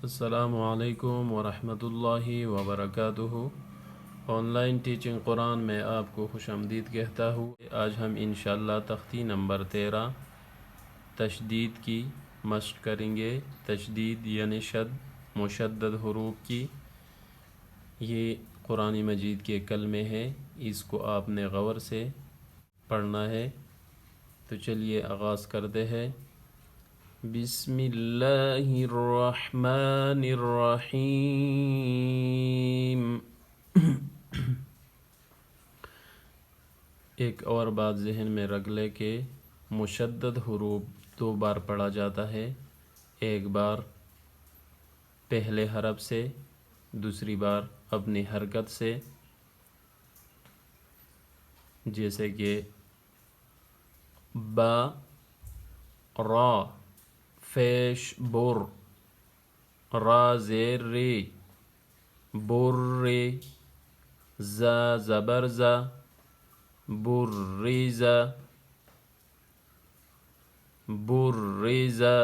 अस्सलामुअलैकुम वरहमतुल्लाहि वबरकातुहु। Online teaching Quran में आपको खुशामदीद कहता हूँ। आज हम इंशाअल्लाह तख्ती नंबर 13 तशदीद की मश्क करेंगे। तशदीद यानी शद मुशद्दद हुरूफ की। ये कुरान मजीद के कलमे हैं, इसको आपने गौर से पढ़ना है। तो चलिए आगाज़ करते हैं। बिस्मिल्लाहिर्रहमानिर्रहीम। एक और बात जहन में रख ले कि मुशद्दद हुरूफ 2 बार पढ़ा जाता है। एक बार पहले हरफ से, दूसरी बार अपनी हरकत से। जैसे कि बा, रा, फेश बुर, रा ज़ेर रे, बुर्रे, ज़ा ज़बर ज़ा, बुर्रिज़ा, बुर्रिज़ा,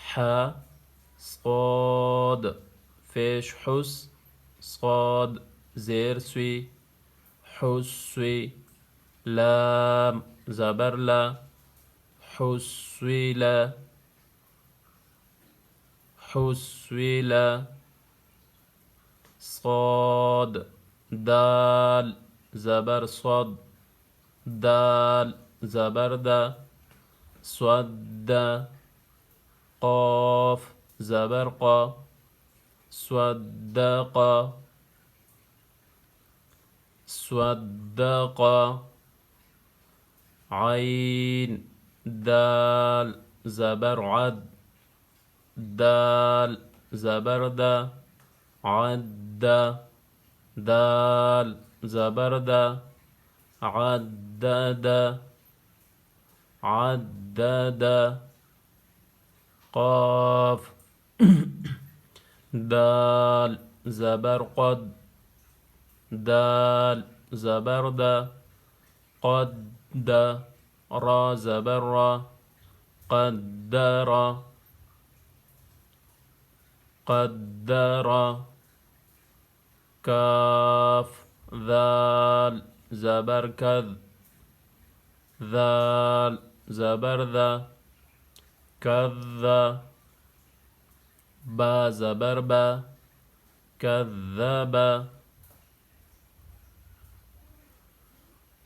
हा صاد फेश हुस, صاد ज़ेर स्वी, हुस्वी, लाम ज़बर ला, हुस्विला, हुस्विला, صاد दाल ज़बर صد, दाल ज़बर दा, स्वद्दा, क़ाफ ज़बर क़ा, स्वद्दक़ा, स्वद्दक़ा, आइन दाल ज़बर अद, दाल ज़बर दा, अद्दा, दाल ज़बर दा, अद्ददा, अद्ददा, क़ाफ दाल ज़बर क़द, दाल ज़बर दा, क़द्द, रा ज़बर रा, क़द्दरा, क़द्दरा, काफ दाल ज़बर कद, दाल ज़बर दा, कद्दा, बा ज़बर बा, कद्दबा,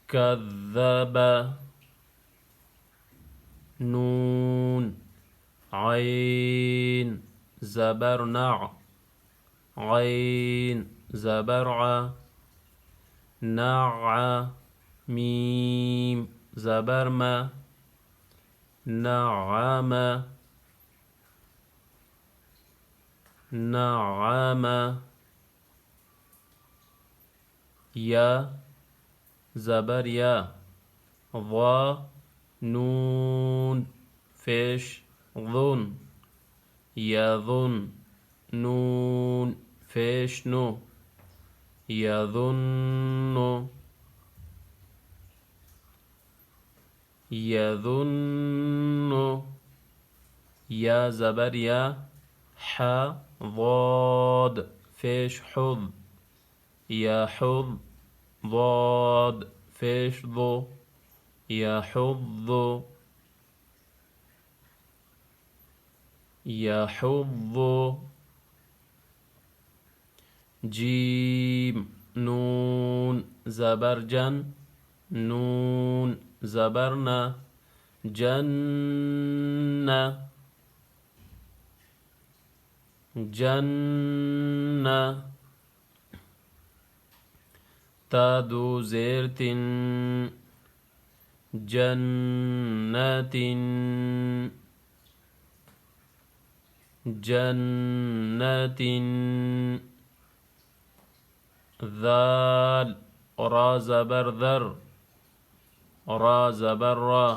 कद्दबा, नून आइन ज़बर नअ, आइन ज़बर आ, नअ, मीम ज़बर मा, नअम, नअम, या ज़बर या, वा नून फेश ज़ुन, यज़ुन, नून फेश नो, यज़ुन्नु, यज़ुन्नु, या ज़बर या, हा ज़ाद फेश हुज़, यहुज़, ज़ाद फेश ज़ो, यहुज़्ज़ु, यहुज़्ज़ु, जीम नून ज़बर जन, नून ज़बर ना, जन्ना, जन्ना, तादू ज़ेर तिन, जन्नतिन, जन्नतिन, ज़ाल रा ज़बर ज़र, रा ज़बर रा,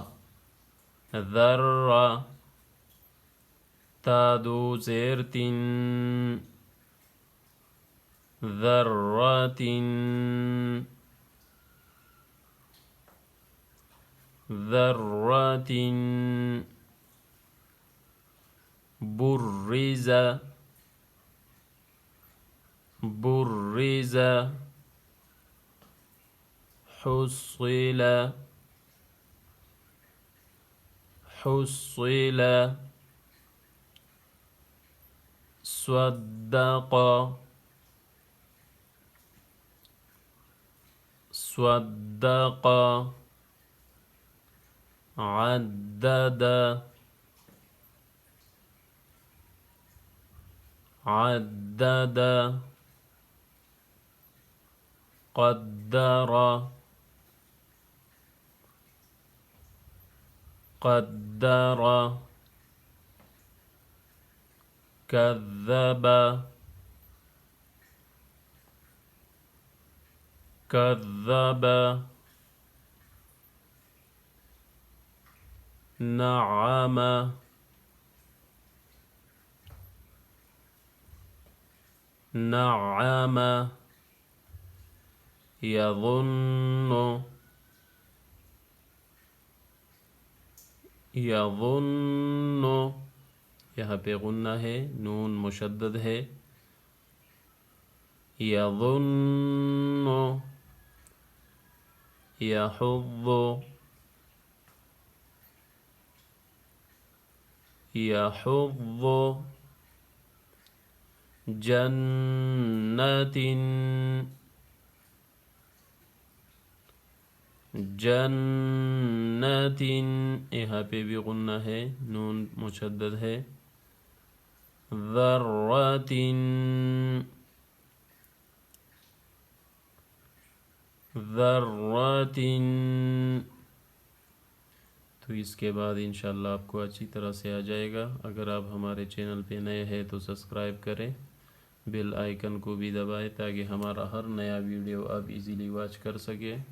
ज़र्रा, तादू ज़ेर तिन, ذرة ذرة बुर्रिज़ बुर्रिज़ हुस्सिल हुस्सिल स्वद्दक़ स्वद्दक़ अद्दद अद्दद क़द्दर क़द्दर कज़्ज़ब कज़्ज़ब नअम नअम यज़ुन्नु यज़ुन्नु यहाँ पे गुन्ना है, नून मुशद्दद है। यज़ुन्नु यहुज़्ज़ु यहुज़्ज़ु जन्नतिन जन्नतिन यहाँ पे भी गुन्ना है, नून मुशद्दद है। ज़र्रतिन ज़र्रतिन। तो इसके बाद इंशाअल्लाह आपको अच्छी तरह से आ जाएगा। अगर आप हमारे चैनल पे नए हैं तो सब्सक्राइब करें, बेल आइकन को भी दबाएं ताकि हमारा हर नया वीडियो आप इजीली वॉच कर सकें।